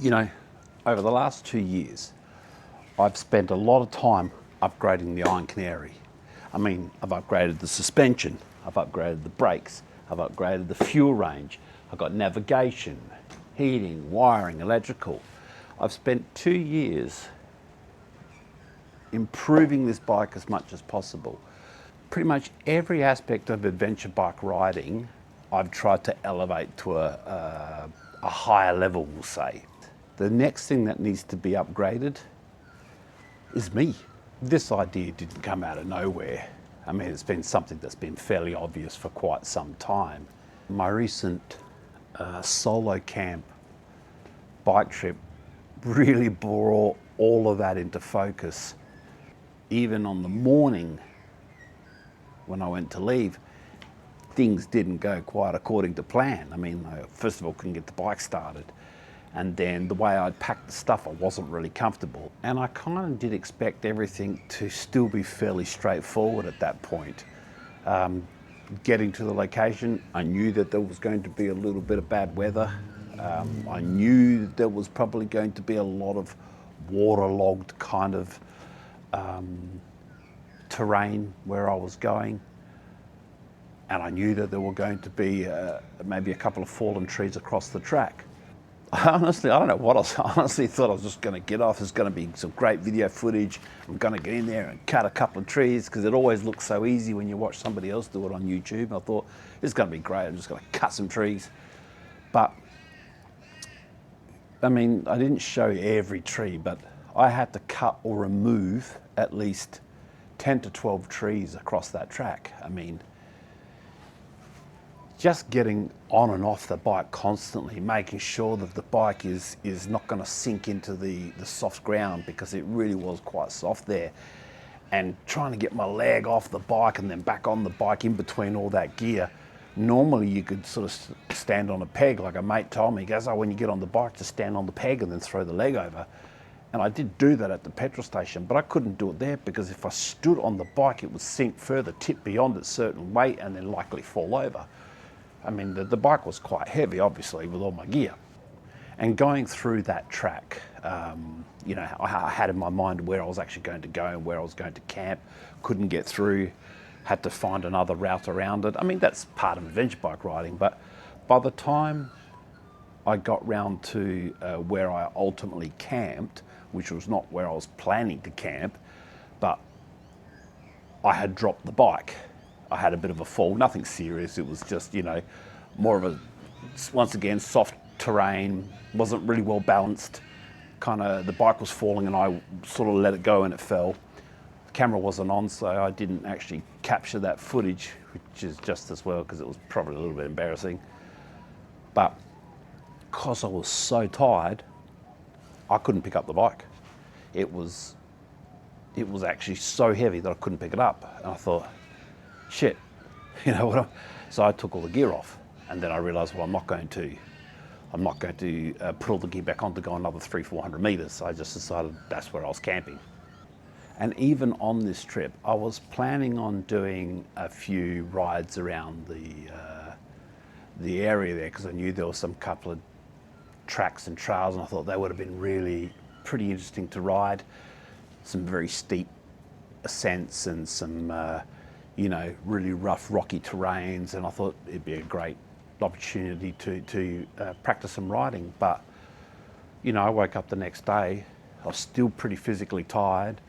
You know, over the last 2 years, I've spent a lot of time upgrading the Iron Canary. I mean, I've upgraded the suspension, I've upgraded the brakes, I've upgraded the fuel range, I've got navigation, heating, wiring, electrical. I've spent 2 years improving this bike as much as possible. Pretty much every aspect of adventure bike riding, I've tried to elevate to a higher level, we'll say. The next thing that needs to be upgraded is me. This idea didn't come out of nowhere. I mean, it's been something that's been fairly obvious for quite some time. My recent solo camp bike trip really brought all of that into focus. Even on the morning when I went to leave, things didn't go quite according to plan. I mean, first of all, couldn't get the bike started. And then the way I'd packed the stuff, I wasn't really comfortable. And I kind of did expect everything to still be fairly straightforward at that point. Getting to the location, I knew that there was going to be a little bit of bad weather. I knew there was probably going to be a lot of waterlogged kind of terrain where I was going. And I knew that there were going to be maybe a couple of fallen trees across the track. I don't know what else. I honestly thought I was just going to get off. There's going to be some great video footage. I'm going to get in there and cut a couple of trees because it always looks so easy when you watch somebody else do it on YouTube. I thought, this is going to be great. I'm just going to cut some trees. But, I mean, I didn't show every tree, but I had to cut or remove at least 10 to 12 trees across that track. I mean, just getting on and off the bike constantly, making sure that the bike is not going to sink into the soft ground, because it really was quite soft there, and trying to get my leg off the bike and then back on the bike in between all that gear. Normally you could sort of stand on a peg, like a mate told me. He goes, oh, when you get on the bike, just stand on the peg and then throw the leg over. And I did do that at the petrol station, but I couldn't do it there because if I stood on the bike, it would sink further, tip beyond its certain weight, and then likely fall over. I mean, the bike was quite heavy, obviously, with all my gear. And going through that track, you know, I had in my mind where I was actually going to go and where I was going to camp. Couldn't get through, had to find another route around it. I mean, that's part of adventure bike riding, but by the time I got round to where I ultimately camped, which was not where I was planning to camp, but I had dropped the bike. I had a bit of a fall, nothing serious. It was just, you know, more of a, once again, soft terrain, wasn't really well balanced. Kind of, the bike was falling and I sort of let it go and it fell. The camera wasn't on, so I didn't actually capture that footage, which is just as well, because it was probably a little bit embarrassing. But because I was so tired, I couldn't pick up the bike. It was actually so heavy that I couldn't pick it up. And I thought, shit, you know what? So I took all the gear off, and then I realised, well, I'm not going to put all the gear back on to go another 300-400 metres. So I just decided that's where I was camping. And even on this trip, I was planning on doing a few rides around the area there, because I knew there was some couple of tracks and trails, and I thought they would have been really pretty interesting to ride. Some very steep ascents and some you know, really rough, rocky terrains, and I thought it'd be a great opportunity to practice some riding. But, you know, I woke up the next day, I was still pretty physically tired.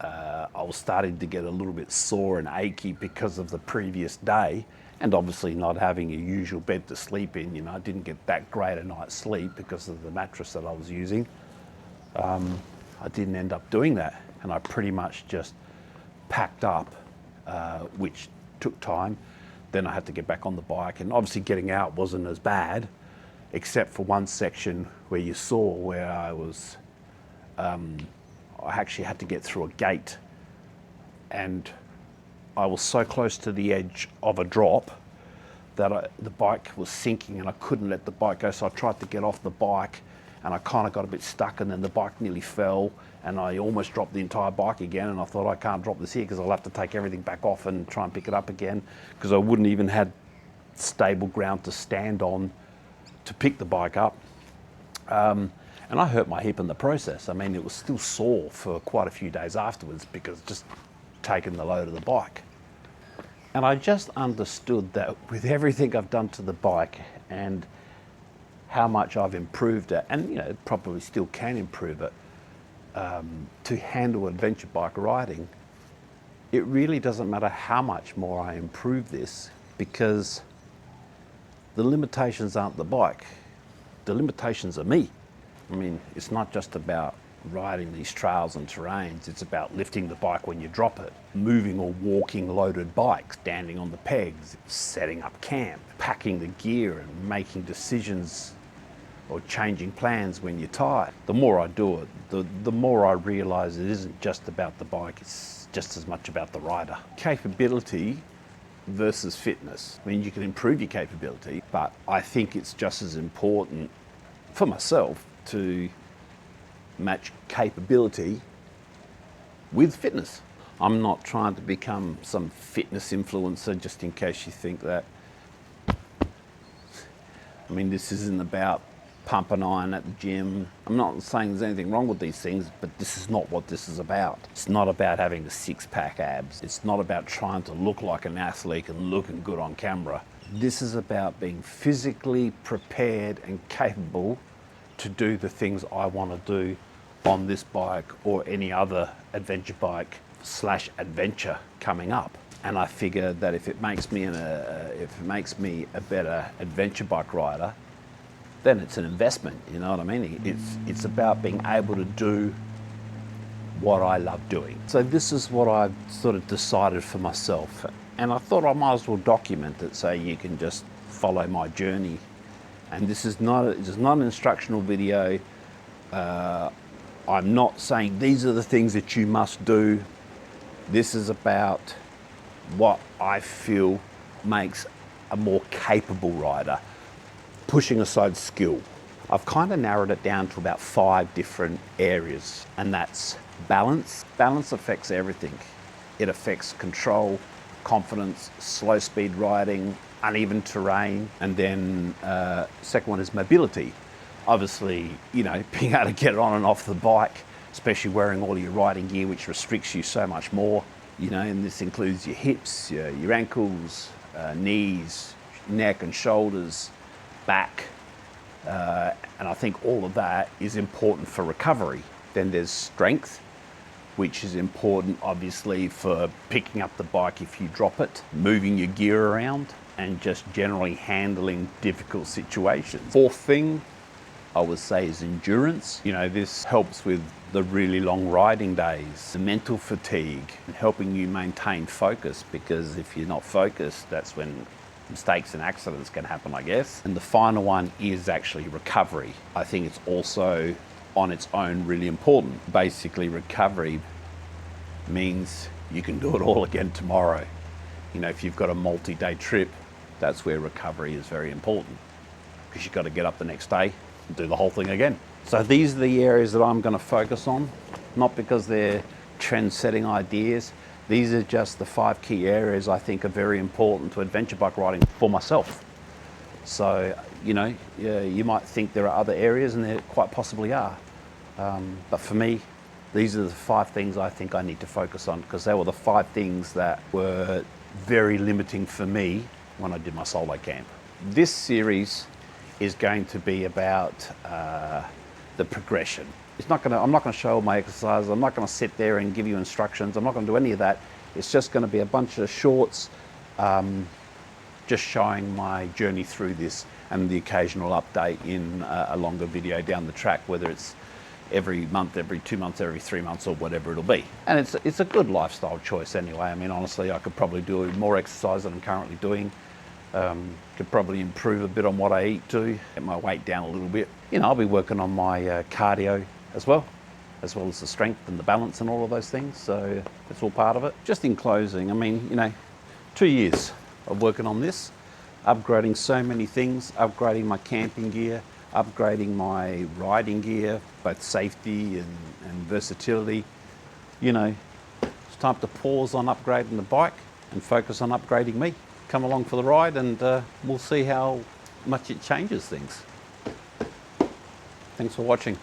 I was starting to get a little bit sore and achy because of the previous day, and obviously not having a usual bed to sleep in. You know, I didn't get that great a night's sleep because of the mattress that I was using. I didn't end up doing that, and I pretty much just packed up, which took time. Then I had to get back on the bike, and obviously getting out wasn't as bad, except for one section where you saw where I was, I actually had to get through a gate, and I was so close to the edge of a drop that the bike was sinking and I couldn't let the bike go. So I tried to get off the bike and I kind of got a bit stuck, and then the bike nearly fell and I almost dropped the entire bike again, and I thought, I can't drop this here because I'll have to take everything back off and try and pick it up again, because I wouldn't even had stable ground to stand on to pick the bike up. And I hurt my hip in the process. I mean, it was still sore for quite a few days afterwards because just taking the load of the bike. And I just understood that with everything I've done to the bike and how much I've improved it, and probably still can improve it, to handle adventure bike riding, it really doesn't matter how much more I improve this, because the limitations aren't the bike, the limitations are me. I mean, it's not just about riding these trails and terrains, it's about lifting the bike when you drop it, moving or walking loaded bikes, standing on the pegs, setting up camp, packing the gear and making decisions or changing plans when you're tired. The more I do it, the more I realise it isn't just about the bike, it's just as much about the rider. Capability versus fitness. I mean, you can improve your capability, but I think it's just as important for myself to match capability with fitness. I'm not trying to become some fitness influencer, just in case you think that. I mean, this isn't about pumping iron at the gym. I'm not saying there's anything wrong with these things, but this is not what this is about. It's not about having the six-pack abs. It's not about trying to look like an athlete and looking good on camera. This is about being physically prepared and capable to do the things I want to do on this bike or any other adventure bike / adventure coming up. And I figure that if it makes me a better adventure bike rider, then it's an investment, you know what I mean? It's about being able to do what I love doing. So this is what I've sort of decided for myself. And I thought I might as well document it so you can just follow my journey. And this is not an instructional video. I'm not saying these are the things that you must do. This is about what I feel makes a more capable rider, pushing aside skill. I've kind of narrowed it down to about 5 different areas, and that's balance. Balance affects everything. It affects control, confidence, slow speed riding, uneven terrain, and then second one is mobility. Obviously, being able to get on and off the bike, especially wearing all your riding gear, which restricts you so much more, and this includes your hips, your ankles, knees, neck and shoulders, back, and I think all of that is important for recovery. Then there's strength, which is important obviously for picking up the bike if you drop it, moving your gear around, and just generally handling difficult situations. Fourth thing I would say is endurance. This helps with the really long riding days, the mental fatigue, and helping you maintain focus, because if you're not focused, that's when mistakes and accidents can happen, I guess. And the final one is actually recovery. I think it's also on its own really important. Basically, recovery means you can do it all again tomorrow. If you've got a multi-day trip, that's where recovery is very important, because you've got to get up the next day and do the whole thing again. So these are the areas that I'm going to focus on, not because they're trend-setting ideas. These are just the 5 key areas I think are very important to adventure bike riding for myself. So, you might think there are other areas, and there quite possibly are. But for me, these are the 5 things I think I need to focus on, because they were the 5 things that were very limiting for me when I did my solo camp. This series is going to be about the progression. I'm not going to show all my exercises. I'm not going to sit there and give you instructions. I'm not going to do any of that. It's just going to be a bunch of shorts, just showing my journey through this, and the occasional update in a longer video down the track, whether it's every month, every 2 months, every 3 months, or whatever it'll be. And it's a good lifestyle choice anyway. I mean, honestly, I could probably do more exercise than I'm currently doing. Could probably improve a bit on what I eat too, get my weight down a little bit. I'll be working on my cardio as well as the strength and the balance and all of those things. So it's all part of it. Just in closing, I mean, 2 years of working on this, upgrading so many things, upgrading my camping gear, upgrading my riding gear, both safety and versatility. It's time to pause on upgrading the bike and focus on upgrading me. Come along for the ride, and we'll see how much it changes things. Thanks for watching.